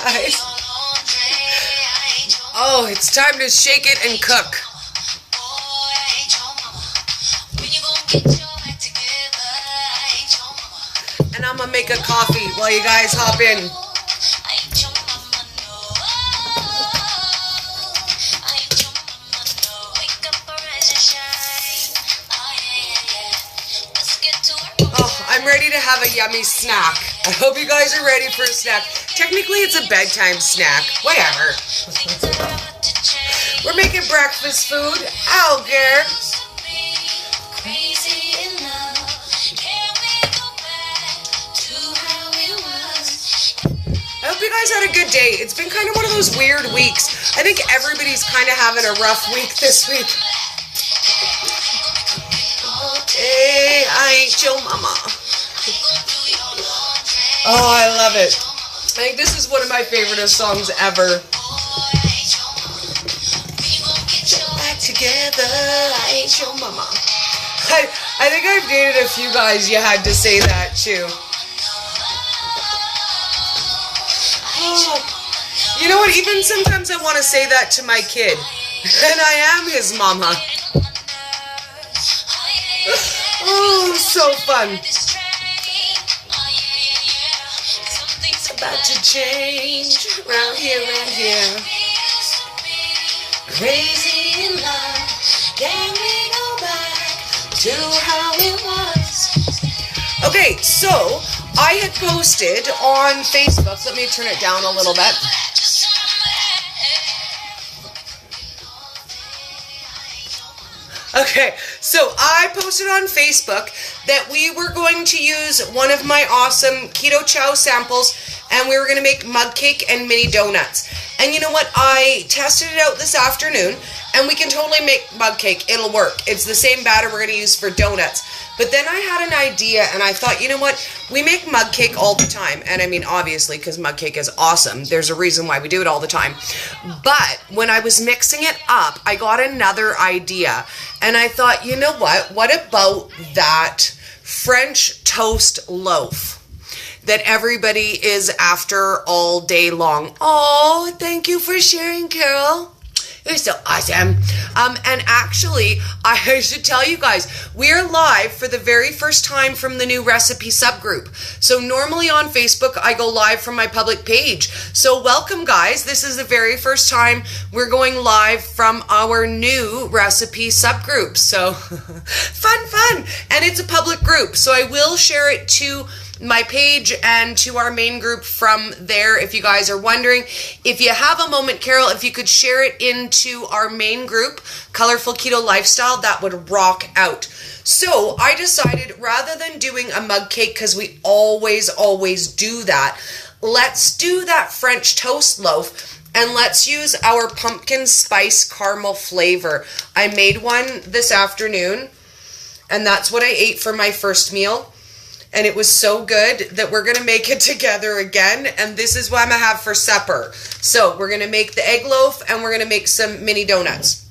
guys. Oh, it's time to shake it and cook. And I'm gonna make a coffee while you guys hop in. Oh, I'm ready to have a yummy snack. I hope you guys are ready for a snack. Technically, it's a bedtime snack. Whatever. We're making breakfast food. I don't care. I hope you guys had a good day. It's been kind of one of those weird weeks. I think everybody's kind of having a rough week this week. Hey, I ain't your mama. Oh, I love it. I think this is one of my favorite songs ever. Back together, I ain't your mama. I think I've dated a few guys you had to say that too. Oh, you know what? Even sometimes I want to say that to my kid. And I am his mama. Oh, so fun. It's about to change around here, right here. Crazy in love, can we go back to how it was? Okay, so I had posted on Facebook, let me turn it down a little bit. Okay, so I posted on Facebook that we were going to use one of my awesome Keto Chow samples and we were going to make mug cake and mini donuts. And you know what? I tested it out this afternoon and we can totally make mug cake. It'll work. It's the same batter we're going to use for donuts. But then I had an idea and I thought, you know what? We make mug cake all the time. And I mean, obviously, because mug cake is awesome. There's a reason why we do it all the time. But when I was mixing it up, I got another idea. And I thought, you know what? What about that French toast loaf that everybody is after all day long? Oh, thank you for sharing, Carol. You're so awesome. And actually, I should tell you guys, we're live for the very first time from the new recipe subgroup. So normally on Facebook, I go live from my public page. So welcome, guys. This is the very first time we're going live from our new recipe subgroup. So fun. And it's a public group. So I will share it to my page and to our main group from there if you guys are wondering. If you have a moment, Carol, if you could share it into our main group, Colorful Keto Lifestyle, that would rock out. So I decided rather than doing a mug cake, because we always do that, let's do that French toast loaf and let's use our pumpkin spice caramel flavor. I made one this afternoon and that's what I ate for my first meal. And it was so good that we're going to make it together again. And this is what I'm going to have for supper. So we're going to make the egg loaf and we're going to make some mini donuts.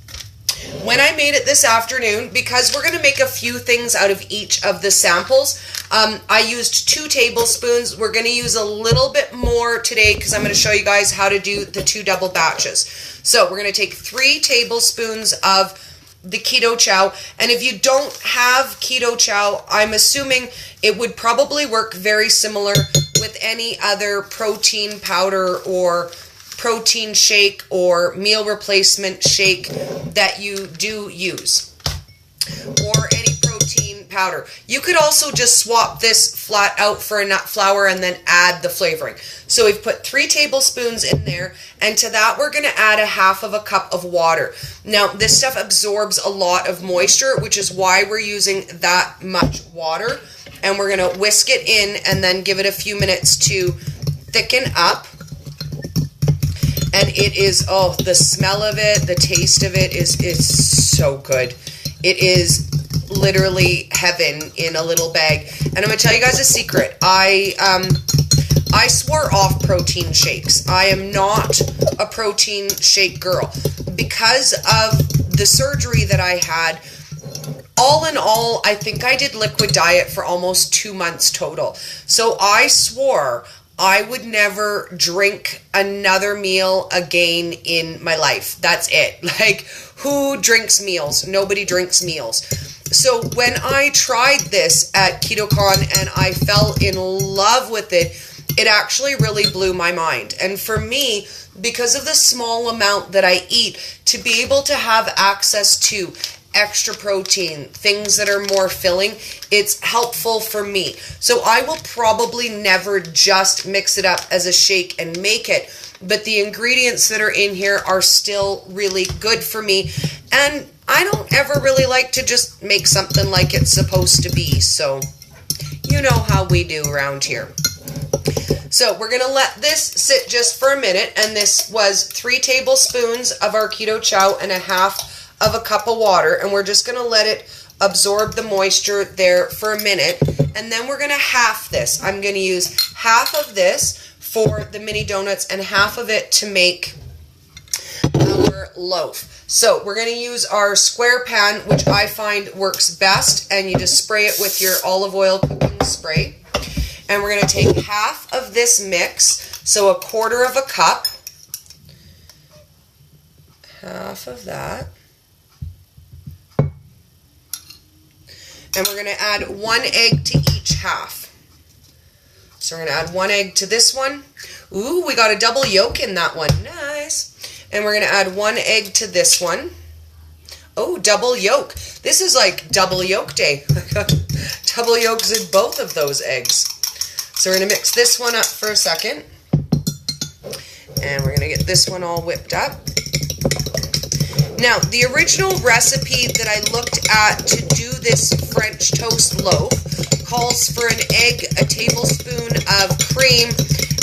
When I made it this afternoon, because we're going to make a few things out of each of the samples, I used 2 tablespoons. We're going to use a little bit more today because I'm going to show you guys how to do the 2 double batches. So we're going to take 3 tablespoons of the Keto Chow. And if you don't have Keto Chow, I'm assuming it would probably work very similar with any other protein powder or protein shake or meal replacement shake that you do use, or any protein powder. You could also just swap this flat out for a nut flour and then add the flavoring. So we've put 3 tablespoons in there, and to that we're going to add 1/2 cup of water. Now this stuff absorbs a lot of moisture, which is why we're using that much water, and we're going to whisk it in and then give it a few minutes to thicken up. And it is, oh, the smell of it, the taste of it is so good. It is literally heaven in a little bag. And I'm going to tell you guys a secret. I swore off protein shakes. I am not a protein shake girl. Because of the surgery that I had, all in all, I think I did liquid diet for almost 2 months total. So I swore I would never drink another meal again in my life. That's it. Like, who drinks meals? Nobody drinks meals. So when I tried this at KetoCon and I fell in love with it, it actually really blew my mind. And for me, because of the small amount that I eat, to be able to have access to extra protein, things that are more filling, it's helpful for me. So I will probably never just mix it up as a shake and make it, but the ingredients that are in here are still really good for me. And I don't ever really like to just make something like it's supposed to be. So you know how we do around here. So we're going to let this sit just for a minute. And this was 3 tablespoons of our Keto Chow and a half of a cup of water. And we're just going to let it absorb the moisture there for a minute. And then we're going to half this. I'm going to use half of this for the mini donuts and half of it to make our loaf. So we're going to use our square pan, which I find works best, and you just spray it with your olive oil cooking spray. And we're going to take half of this mix, so 1/4 cup, half of that. And we're going to add 1 egg to each half. So we're going to add 1 egg to this one. Ooh, we got a double yolk in that one. Nice. And we're going to add 1 egg to this one. Oh, double yolk. This is like double yolk day. Double yolks in both of those eggs. So we're going to mix this one up for a second. And we're going to get this one all whipped up. Now, the original recipe that I looked at to do this French toast loaf calls for an egg, a tablespoon of cream,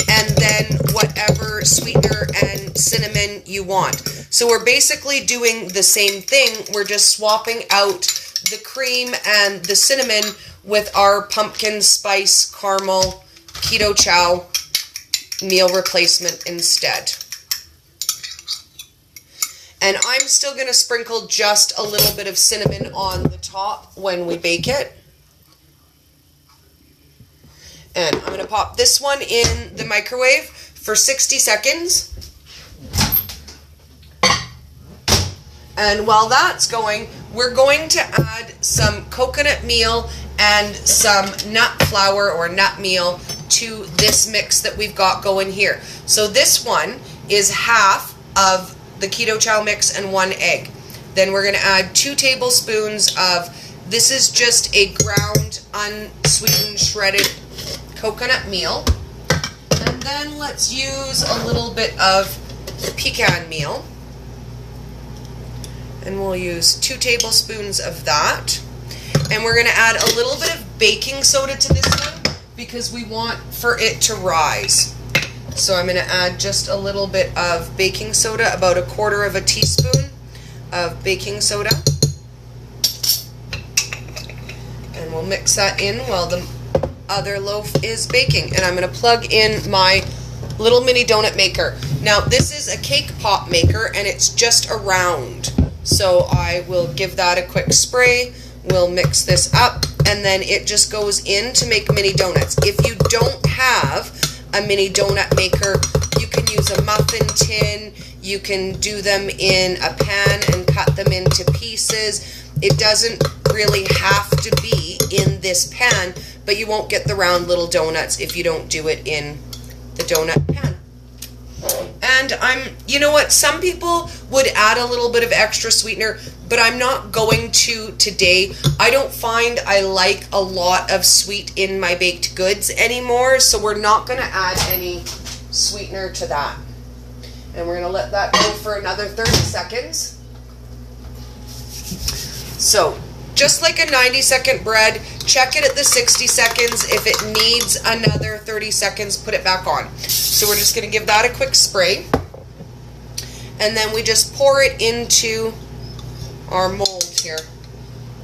and then whatever sweetener and cinnamon you want. So we're basically doing the same thing. We're just swapping out the cream and the cinnamon with our pumpkin spice caramel Keto Chow meal replacement instead. And I'm still going to sprinkle just a little bit of cinnamon on the top when we bake it. And I'm going to pop this one in the microwave for 60 seconds. And while that's going, we're going to add some coconut meal and some nut flour or nut meal to this mix that we've got going here. So this one is half of the Keto Chow mix and 1 egg. Then we're going to add 2 tablespoons of, this is just a ground, unsweetened, shredded coconut meal. And then let's use a little bit of pecan meal. And we'll use 2 tablespoons of that. And we're going to add a little bit of baking soda to this one because we want for it to rise. So I'm going to add just a little bit of baking soda, about 1/4 teaspoon of baking soda. And we'll mix that in while the other loaf is baking. And I'm going to plug in my little mini donut maker. Now this is a cake pop maker and it's just a round. So I will give that a quick spray. We'll mix this up and then it just goes in to make mini donuts. If you don't have a mini donut maker, you can use a muffin tin. You can do them in a pan and cut them into pieces. It doesn't really have to be in this pan, but you won't get the round little donuts if you don't do it in the donut pan. And you know what, some people would add a little bit of extra sweetener, but I'm not going to today. I don't find I like a lot of sweet in my baked goods anymore, so we're not going to add any sweetener to that. And we're going to let that go for another 30 seconds. So, just like a 90-second bread, check it at the 60 seconds. If it needs another 30 seconds, put it back on. So we're just going to give that a quick spray. And then we just pour it into our mold here.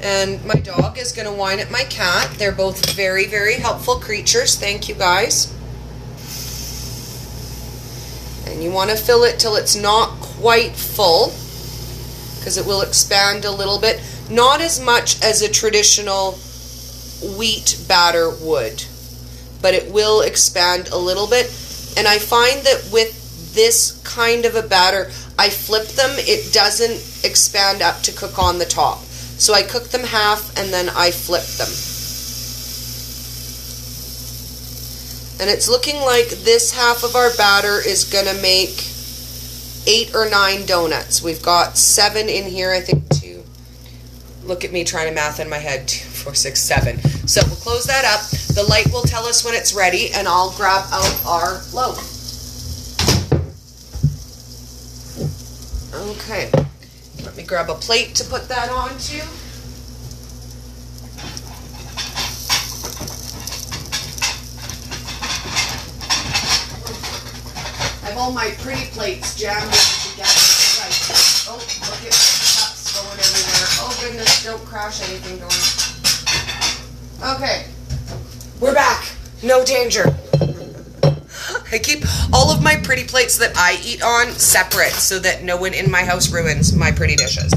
And my dog is going to whine at my cat. They're both very, very helpful creatures. Thank you, guys. And you want to fill it till it's not quite full, because it will expand a little bit. Not as much as a traditional wheat batter would, but it will expand a little bit. And I find that with this kind of a batter, I flip them, it doesn't expand up to cook on the top. So I cook them half and then I flip them. And it's looking like this half of our batter is gonna make 8 or 9 donuts. We've got 7 in here, I think 2. Look at me trying to math in my head. 2, 4, 6, 7. So we'll close that up. The light will tell us when it's ready, and I'll grab out our loaf. Okay. Let me grab a plate to put that onto. I have all my pretty plates jammed together. Oh, look at the cups going everywhere. Oh goodness, don't crash anything, Dawn. Okay, we're back. No danger. I keep all of my pretty plates that I eat on separate so that no one in my house ruins my pretty dishes.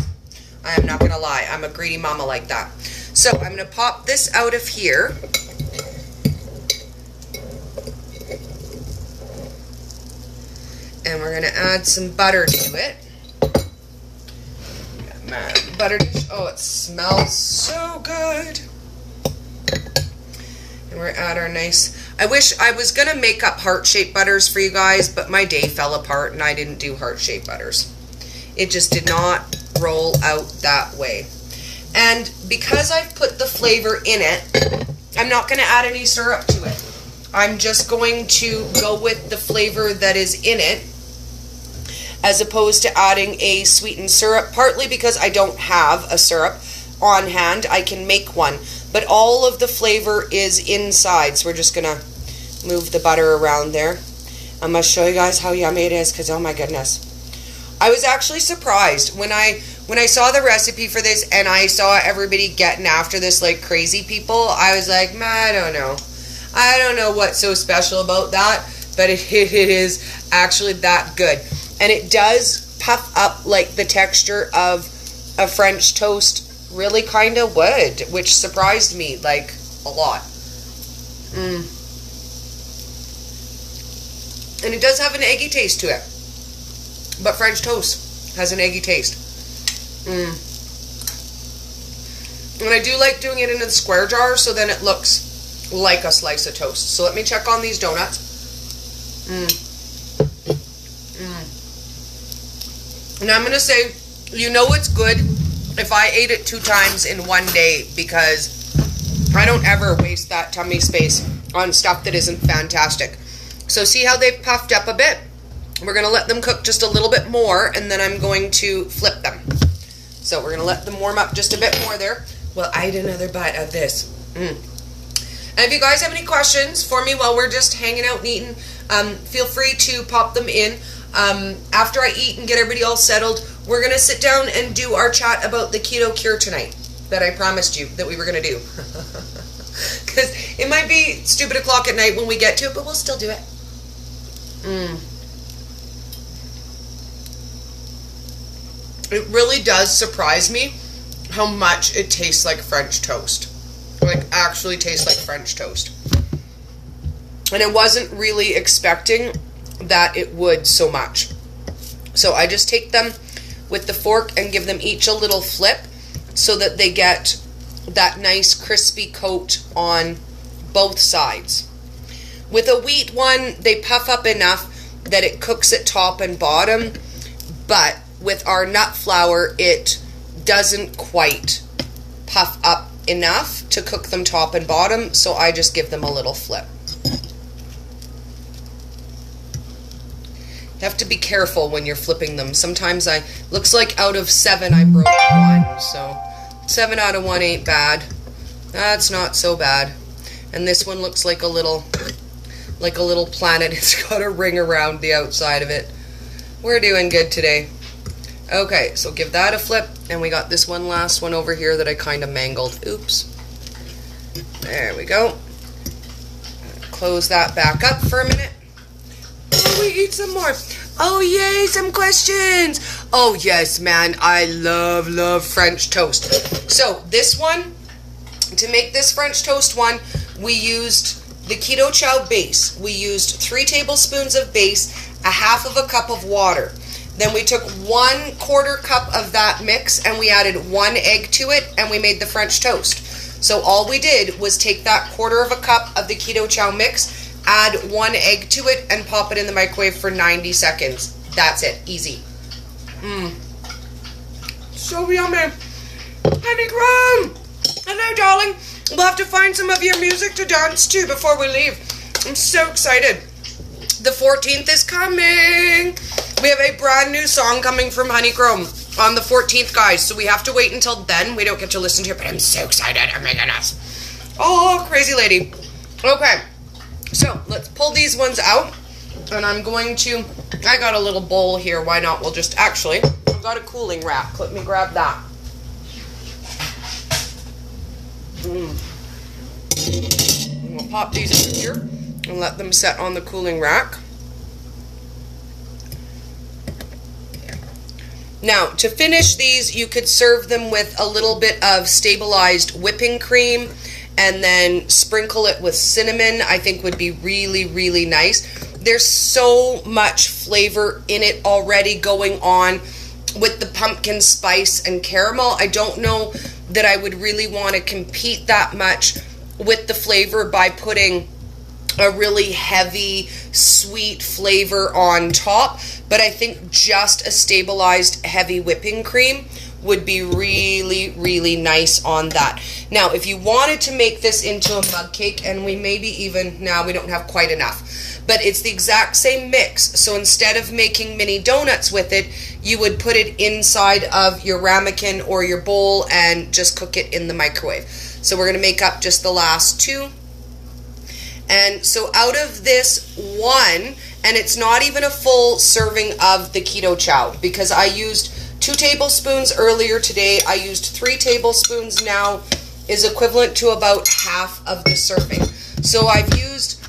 I am not gonna lie, I'm a greedy mama like that. So I'm gonna pop this out of here. And we're gonna add some butter to it. My butter dish. Oh, it smells so good. And we're gonna add our nice. I wish I was gonna make up heart-shaped butters for you guys, but my day fell apart and I didn't do heart-shaped butters. It just did not roll out that way. And because I've put the flavor in it, I'm not gonna add any syrup to it. I'm just going to go with the flavor that is in it, as opposed to adding a sweetened syrup, partly because I don't have a syrup on hand. I can make one, but all of the flavor is inside, so we're just gonna move the butter around there. I'm gonna show you guys how yummy it is, because oh my goodness. I was actually surprised when I saw the recipe for this and I saw everybody getting after this like crazy people. I was like, I don't know. I don't know what's so special about that, but it is actually that good. And it does puff up like the texture of a French toast really kind of would, which surprised me like a lot. And it does have an eggy taste to it, but French toast has an eggy taste. And I do like doing it in a square jar, so then it looks like a slice of toast. So let me check on these donuts. And I'm going to say, you know it's good if I ate it 2 times in one day, because I don't ever waste that tummy space on stuff that isn't fantastic. So see how they've puffed up a bit? We're going to let them cook just a little bit more, and then I'm going to flip them. So we're going to let them warm up just a bit more there. Well, I ate another bite of this. And if you guys have any questions for me while we're just hanging out and eating, feel free to pop them in. After I eat and get everybody all settled, we're going to sit down and do our chat about the keto cure tonight that I promised you that we were going to do. Because it might be stupid o'clock at night when we get to it, but we'll still do it. It really does surprise me how much it tastes like French toast. Like, actually tastes like French toast. And I wasn't really expecting that it would so much. So I just take them with the fork and give them each a little flip so that they get that nice crispy coat on both sides. With a wheat one, they puff up enough that it cooks at top and bottom, but with our nut flour, it doesn't quite puff up enough to cook them top and bottom, so I just give them a little flip. You have to be careful when you're flipping them. Sometimes looks like out of 7 I broke 1, so 7 out of 1 ain't bad. That's not so bad. And this one looks like a little planet. It's got a ring around the outside of it. We're doing good today. Okay, so give that a flip, and we got this one last one over here that I kind of mangled. Oops. There we go. Close that back up for a minute. Oh, we eat some more. Oh, yay, some questions. Oh, yes, man, I love French toast. So, this one, to make this French toast one, we used the Keto Chow base, we used 3 tablespoons of base, a half of a cup of water. Then we took 1/4 cup of that mix and we added 1 egg to it and we made the French toast. So all we did was take that 1/4 of a cup of the Keto Chow mix, add 1 egg to it, and pop it in the microwave for 90 seconds. That's it. Easy. So yummy. Honeycomb! Hello, darling. We'll have to find some of your music to dance to before we leave. I'm so excited. The 14th is coming. We have a brand new song coming from Honeycomb on the 14th, guys. So we have to wait until then. We don't get to listen to it, but I'm so excited. Oh my goodness. Oh, crazy lady. Okay. So let's pull these ones out. And I'm going to, I got a little bowl here. Why not? We'll just, actually, I've got a cooling rack. Let me grab that. And we'll pop these in here and let them set on the cooling rack. Now, to finish these, you could serve them with a little bit of stabilized whipping cream and then sprinkle it with cinnamon. I think would be really, really nice. There's so much flavor in it already going on with the pumpkin spice and caramel. I don't know that I would really want to compete that much with the flavor by putting a really heavy, sweet flavor on top. But I think just a stabilized heavy whipping cream would be really, really nice on that. Now, if you wanted to make this into a mug cake, and we maybe even, now we don't have quite enough, but it's the exact same mix. So instead of making mini donuts with it, you would put it inside of your ramekin or your bowl and just cook it in the microwave. So we're going to make up just the last 2. And so out of this one, and it's not even a full serving of the Keto Chow, because I used 2 tablespoons earlier today. I used 3 tablespoons now, is equivalent to about half of the serving. So I've used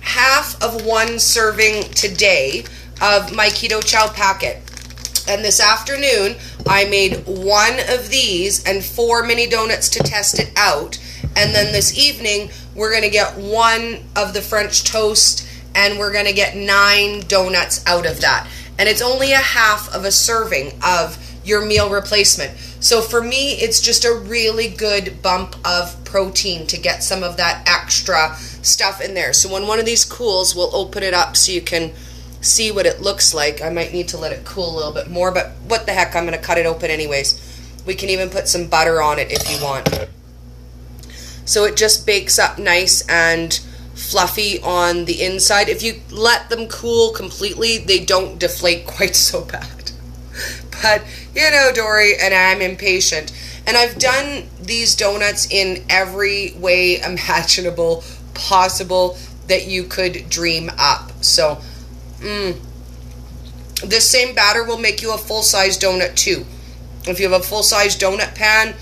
half of 1 serving today of my Keto Chow packet. And this afternoon, I made 1 of these and 4 mini donuts to test it out. And then this evening, we're going to get 1 of the French toast and we're going to get 9 donuts out of that. And it's only a half of a serving of your meal replacement. So for me, it's just a really good bump of protein to get some of that extra stuff in there. So when one of these cools, we'll open it up so you can see what it looks like. I might need to let it cool a little bit more, but what the heck, I'm going to cut it open anyways. We can even put some butter on it if you want. So it just bakes up nice and fluffy on the inside. If you let them cool completely, they don't deflate quite so bad. But, you know, Dory, and I'm impatient. And I've done these donuts in every way imaginable, possible, that you could dream up. So, this same batter will make you a full-size donut too. If you have a full-size donut pan,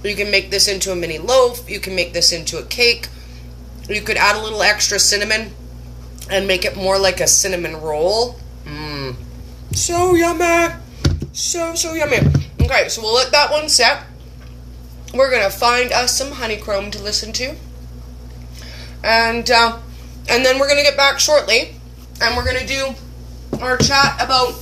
you can make this into a mini loaf. You can make this into a cake. You could add a little extra cinnamon and make it more like a cinnamon roll. So yummy. So yummy. Okay, so we'll let that one set. We're going to find us some honeycomb to listen to. And then we're going to get back shortly. And we're going to do our chat about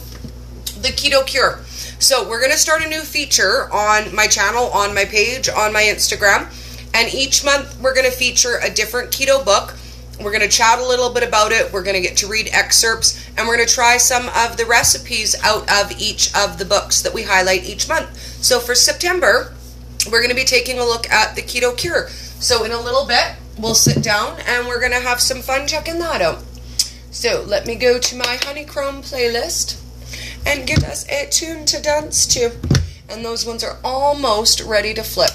the Keto Cure. So we're going to start a new feature on my channel, on my page, on my Instagram. And each month we're going to feature a different keto book. We're going to chat a little bit about it. We're going to get to read excerpts. And we're going to try some of the recipes out of each of the books that we highlight each month. So for September, we're going to be taking a look at the Keto Cure. So in a little bit, we'll sit down and we're going to have some fun checking that out. So let me go to my honeycomb playlist and get us a tune to dance to. And those ones are almost ready to flip.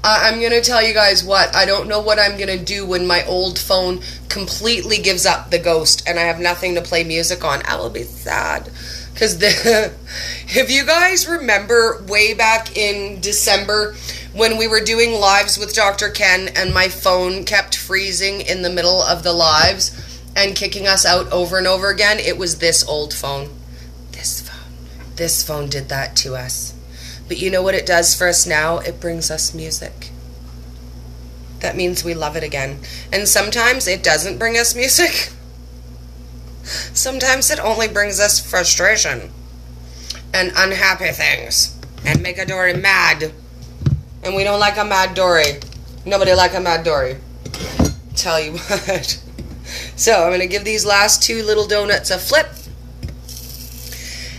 I'm going to tell you guys what, I don't know what I'm going to do when my old phone completely gives up the ghost and I have nothing to play music on. I will be sad. Because if you guys remember way back in December when we were doing lives with Dr. Ken and my phone kept freezing in the middle of the lives and kicking us out over and over again, it was this old phone. This phone did that to us. But you know what it does for us now? It brings us music. that means we love it again. And sometimes it doesn't bring us music. Sometimes it only brings us frustration and unhappy things and make a Dory mad. And we don't like a mad Dory. Nobody like a mad Dory. Tell you what. So I'm going to give these last two little donuts a flip.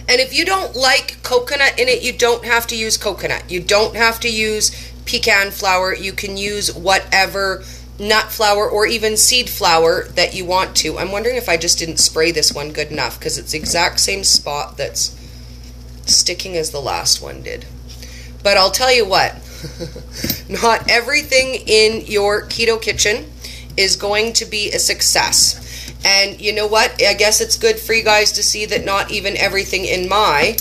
And if you don't like coconut in it, you don't have to use coconut. You don't have to use pecan flour. You can use whatever nut flour or even seed flour that you want to. I'm wondering if I just didn't spray this one good enough, because it's the exact same spot that's sticking as the last one did. But I'll tell you what, not everything in your keto kitchen is going to be a success. And you know what? I guess it's good for you guys to see that not even everything in my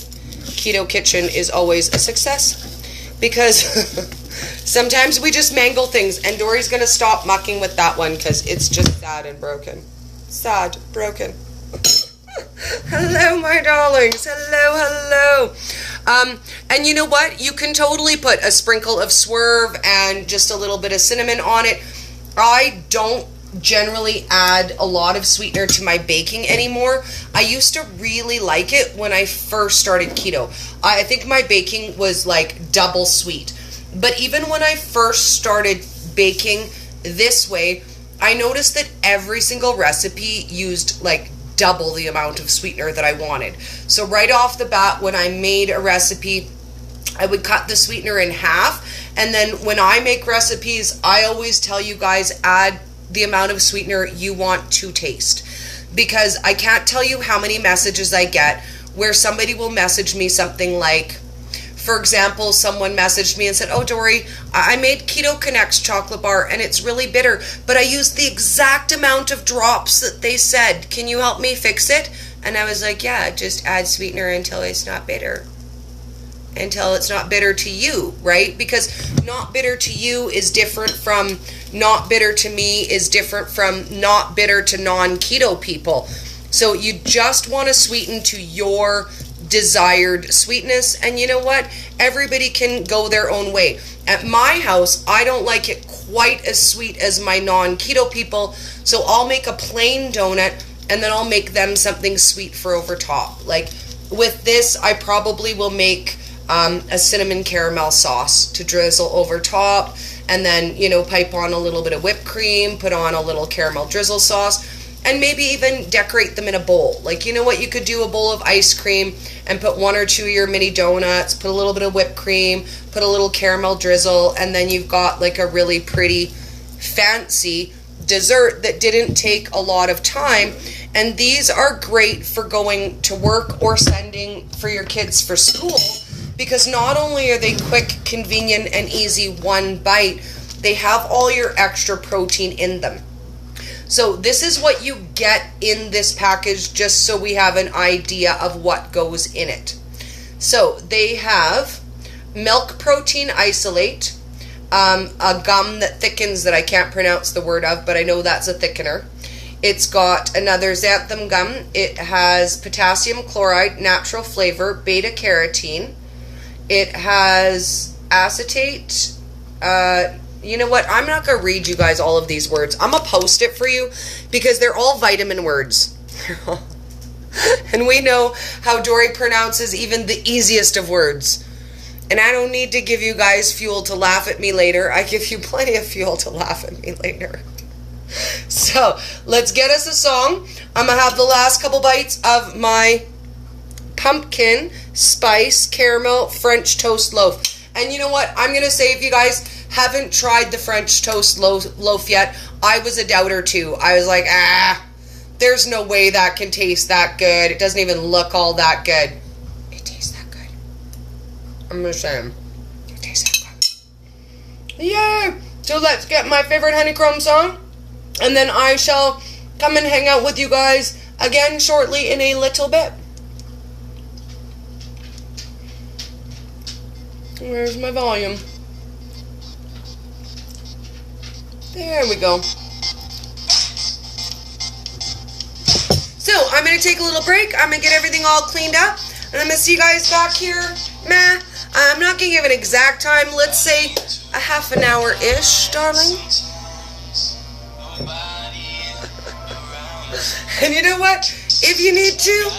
keto kitchen is always a success. Because sometimes we just mangle things. And Dory's going to stop mucking with that one because it's just sad and broken. Sad, broken. Hello, my darlings. Hello, hello. And you know what? You can totally put a sprinkle of Swerve and just a little bit of cinnamon on it. I don't generally add a lot of sweetener to my baking anymore. I used to really like it when I first started keto. I think my baking was like double sweet. But even when I first started baking this way, I noticed that every single recipe used like double the amount of sweetener that I wanted. So right off the bat, when I made a recipe, I would cut the sweetener in half. And then when I make recipes, I always tell you guys, add the amount of sweetener you want to taste. Because I can't tell you how many messages I get where somebody will message me something like, for example, someone messaged me and said, "Oh, Dory, I made Keto Connects chocolate bar and it's really bitter, but I used the exact amount of drops that they said. Can you help me fix it?" And I was like, yeah, just add sweetener until it's not bitter. Until it's not bitter to you, right? Because not bitter to you is different from not bitter to me is different from not bitter to non-keto people. So you just want to sweeten to your desired sweetness. And you know what? Everybody can go their own way. At my house, I don't like it quite as sweet as my non-keto people. So I'll make a plain donut and then I'll make them something sweet for over top. Like with this, I probably will make a cinnamon caramel sauce to drizzle over top, and then, you know, pipe on a little bit of whipped cream, put on a little caramel drizzle sauce, and maybe even decorate them in a bowl. Like, you know what, you could do a bowl of ice cream and put one or two of your mini donuts, put a little bit of whipped cream, put a little caramel drizzle, and then you've got like a really pretty fancy dessert that didn't take a lot of time. And these are great for going to work or sending for your kids for school. Because not only are they quick, convenient, and easy one bite, they have all your extra protein in them. So this is what you get in this package, just so we have an idea of what goes in it. So they have milk protein isolate, a gum that thickens that I can't pronounce the word of, but I know that's a thickener. It's got another xanthan gum. It has potassium chloride, natural flavor, beta carotene. It has acetate. You know what? I'm not going to read you guys all of these words. I'm going to post it for you because they're all vitamin words. And we know how Dory pronounces even the easiest of words. And I don't need to give you guys fuel to laugh at me later. I give you plenty of fuel to laugh at me later. So let's get us a song. I'm going to have the last couple bites of my pumpkin spice caramel French toast loaf. And you know what? I'm going to say, if you guys haven't tried the French toast loaf yet, I was a doubter too. I was like, there's no way that can taste that good. It doesn't even look all that good. It tastes that good. I'm just saying. It tastes that good. Yeah. So let's get my favorite honeycomb song. And then I shall come and hang out with you guys again shortly in a little bit. Where's my volume? There we go. So, I'm going to take a little break. I'm going to get everything all cleaned up. And I'm going to see you guys back here. I'm not going to give an exact time. Let's say a half an hour-ish, darling. And you know what? If you need to,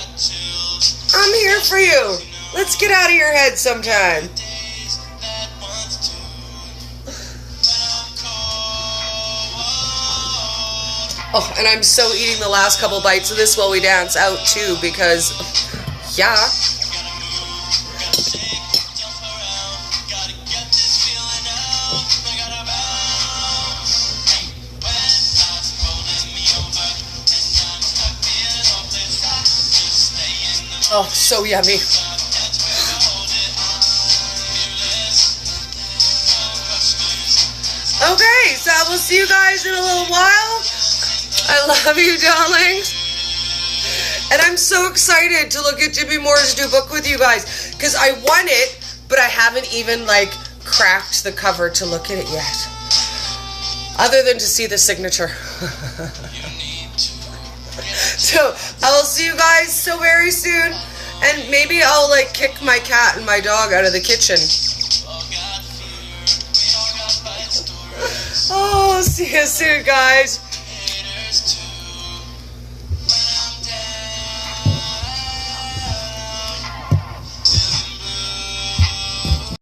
I'm here for you. Let's get out of your head sometime. Oh, and I'm so eating the last couple bites of this while we dance out too, because, yeah. Oh, so yummy. Okay, so I will see you guys in a little while. I love you, darlings. And I'm so excited to look at Jimmy Moore's new book with you guys, because I won it, but I haven't even, like, cracked the cover to look at it yet. Other than to see the signature. So, I will see you guys so very soon. And maybe I'll, like, kick my cat and my dog out of the kitchen. Oh, see you soon, guys.